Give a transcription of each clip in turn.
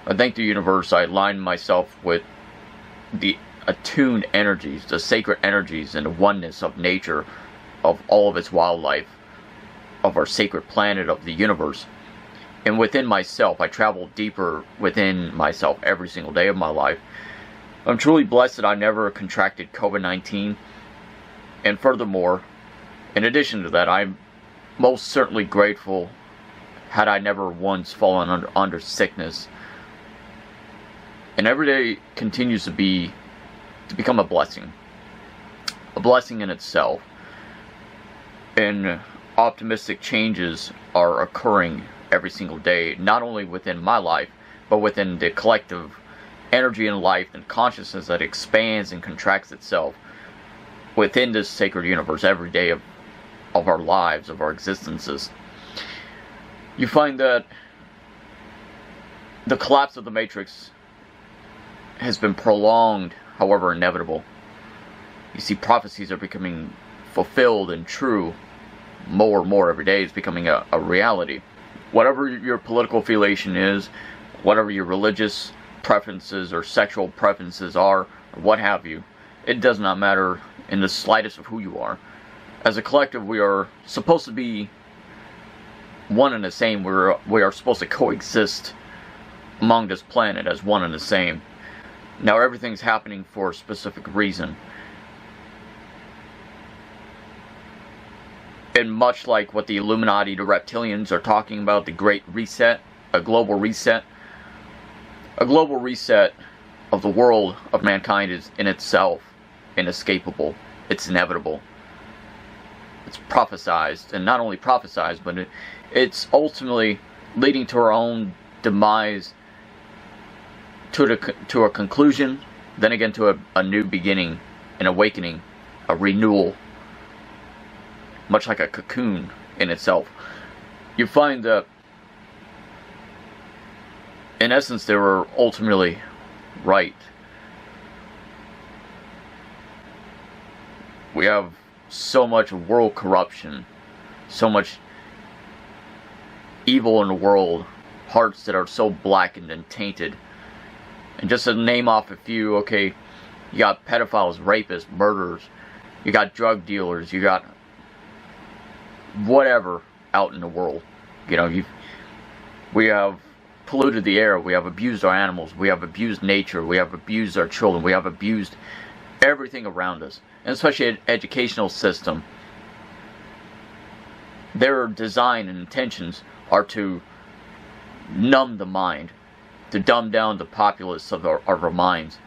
I thank the universe I aligned myself with the attuned energies, the sacred energies and the oneness of nature, of all of its wildlife, of our sacred planet, of the universe. And within myself, I travel deeper within myself every single day of my life. I'm truly blessed that I never contracted COVID-19. And furthermore, in addition to that, I'm most certainly grateful had I never once fallen under sickness. And every day continues to become a blessing in itself. And optimistic changes are occurring every single day, not only within my life, but within the collective energy in life and consciousness that expands and contracts itself within this sacred universe every day of our lives, of our existences. You find that the collapse of the Matrix has been prolonged, however inevitable. You see, prophecies are becoming fulfilled and true more and more every day. It's becoming a reality. Whatever your political affiliation is, whatever your religious preferences or sexual preferences are, or what have you, it does not matter in the slightest of who you are. As a collective, we are supposed to be one and the same. We are supposed to coexist among this planet as one and the same. Now everything's happening for a specific reason. And much like what the Illuminati, the reptilians are talking about, the Great Reset, a global reset of the world of mankind is in itself inescapable. It's inevitable. It's prophesized, and not only prophesized, but it's ultimately leading to our own demise, to a conclusion, then again to a new beginning, an awakening, a renewal, much like a cocoon in itself. You find that, in essence, they were ultimately right. We have so much world corruption, so much evil in the world, hearts that are so blackened and tainted. And just to name off a few, okay, you got pedophiles, rapists, murderers, you got drug dealers, you got whatever out in the world. You know, we have polluted the air, we have abused our animals, we have abused nature, we have abused our children, we have abused everything around us, and especially an educational system. Their design and intentions are to numb the mind, to dumb down the populace of our minds.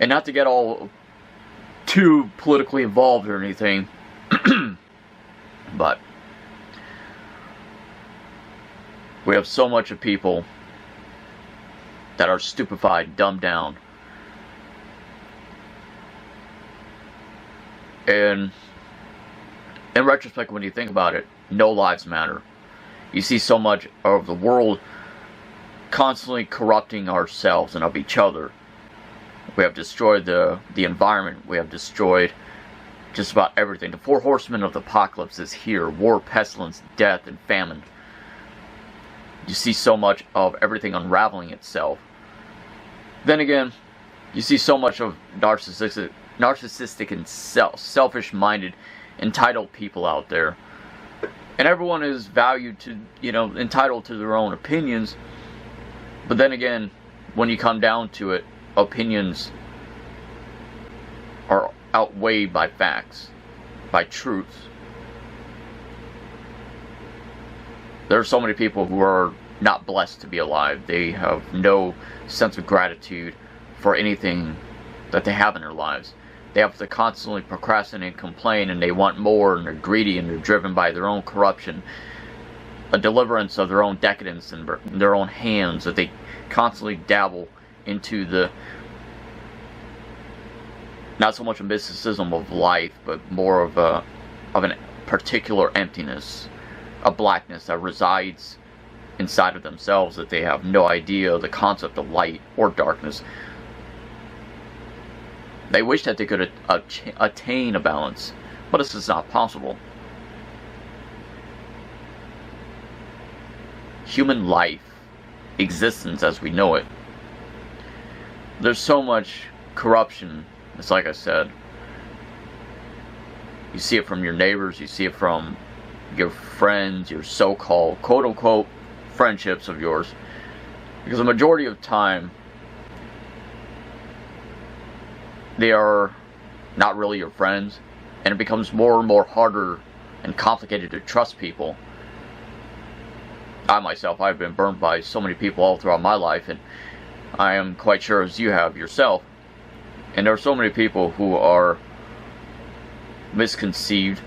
And not to get all too politically involved or anything, but we have so much of people that are stupefied, dumbed down. And in retrospect, when you think about it, no lives matter. You see so much of the world constantly corrupting ourselves and of each other. We have destroyed the environment. We have destroyed just about everything. The four horsemen of the apocalypse is here. War, pestilence, death, and famine. You see so much of everything unraveling itself. Then again, you see so much of narcissistic and selfish-minded, entitled people out there. And everyone is valued to, entitled to their own opinions. But then again, when you come down to it, opinions are outweighed by facts, by truth. There are so many people who are not blessed to be alive. They have no sense of gratitude for anything that they have in their lives. They have to constantly procrastinate and complain, and they want more, and they're greedy, and they're driven by their own corruption, a deliverance of their own decadence in their own hands, that they constantly dabble into the, not so much a mysticism of life, but more of a particular emptiness, a blackness that resides inside of themselves, that they have no idea the concept of light or darkness. They wish that they could attain a balance, but this is not possible. Human life, existence as we know it, there's so much corruption. It's like I said, you see it from your neighbors, you see it from your friends, your so-called quote-unquote friendships of yours, because the majority of time they are not really your friends, and it becomes more and more harder and complicated to trust people. I myself, I've been burned by so many people all throughout my life, and I am quite sure as you have yourself. And there are so many people who are misconceived.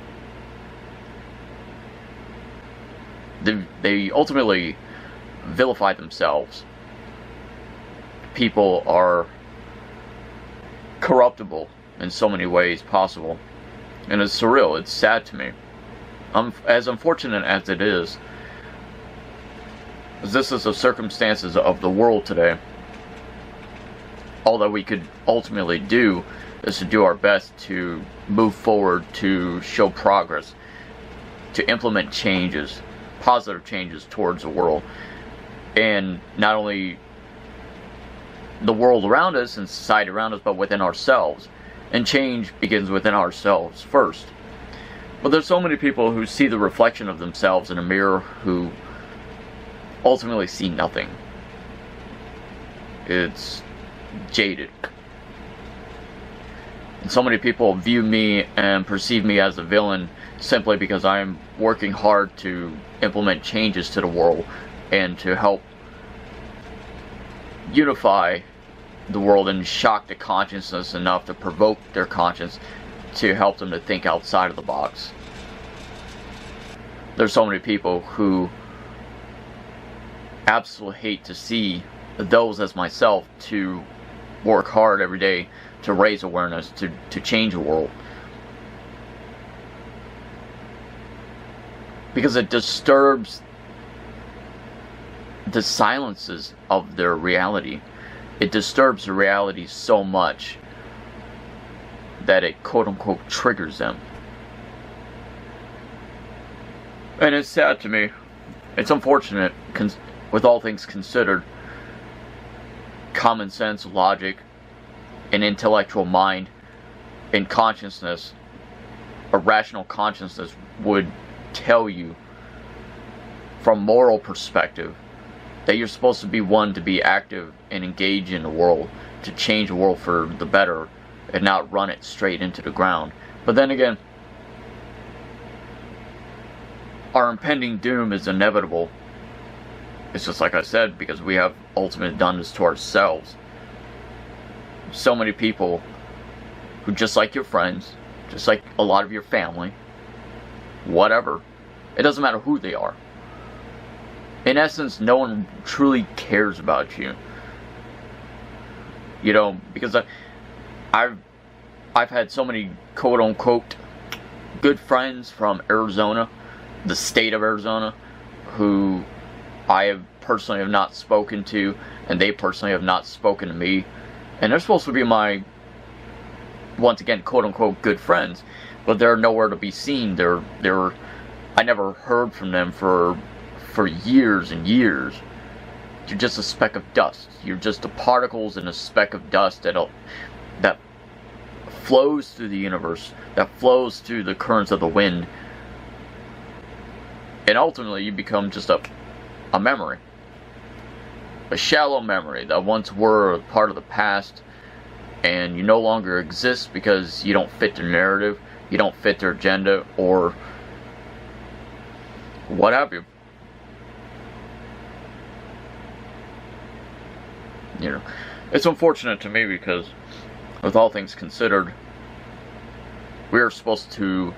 They ultimately vilify themselves. People are corruptible in so many ways possible. And it's surreal. It's sad to me. As unfortunate as it is, this is the circumstances of the world today. All that we could ultimately do is to do our best to move forward, to show progress, to implement changes, positive changes towards the world. And not only the world around us and society around us, but within ourselves. And change begins within ourselves first. But there's so many people who see the reflection of themselves in a mirror who ultimately see nothing. It's jaded. And so many people view me and perceive me as a villain simply because I'm working hard to implement changes to the world and to help unify the world and shock the consciousness enough to provoke their conscience to help them to think outside of the box. There's so many people who absolutely hate to see those as myself to work hard every day to raise awareness, to change the world. Because it disturbs the silences of their reality. It disturbs the reality so much that it quote-unquote triggers them. And it's sad to me. It's unfortunate, with all things considered. Common sense, logic, an intellectual mind, and consciousness, a rational consciousness would tell you from moral perspective that you're supposed to be one to be active and engage in the world, to change the world for the better and not run it straight into the ground. But then again, our impending doom is inevitable. It's just like I said, because we have ultimately done this to ourselves. So many people who, just like your friends, just like a lot of your family, whatever, it doesn't matter who they are. In essence, no one truly cares about you. You know, because I've had so many quote-unquote good friends from Arizona, the state of Arizona, who I have personally have not spoken to, and they personally have not spoken to me. And they're supposed to be my, once again, quote-unquote good friends, but they're nowhere to be seen. I never heard from them for years and years. You're just a speck of dust. You're just the particles in a speck of dust that flows through the universe, that flows through the currents of the wind. And ultimately you become just a memory. A shallow memory that once were a part of the past, and you no longer exist because you don't fit their narrative, you don't fit their agenda, or what have you. You know, it's unfortunate to me because, with all things considered, we are supposed to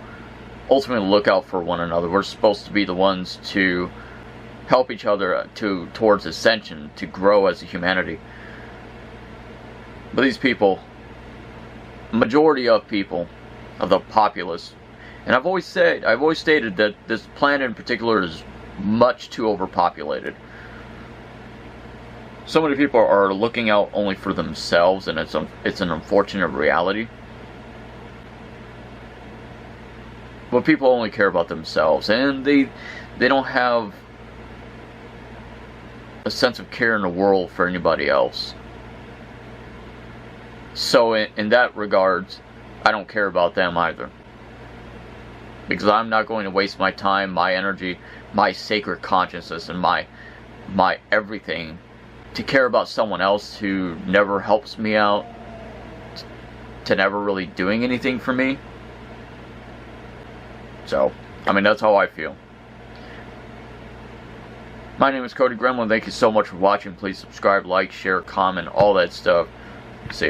ultimately look out for one another. We're supposed to be the ones to help each other towards ascension, to grow as a humanity. But these people, majority of people, of the populace, and I've always stated that this planet in particular is much too overpopulated. So many people are looking out only for themselves, and it's an unfortunate reality. But people only care about themselves, and they don't have a sense of care in the world for anybody else. So in that regards, I don't care about them either. Because I'm not going to waste my time, my energy, my sacred consciousness, and my everything to care about someone else who never helps me out, to never really doing anything for me. So, I mean, that's how I feel. My name is Cody Gremlin. Thank you so much for watching. Please subscribe, like, share, comment, all that stuff. See ya.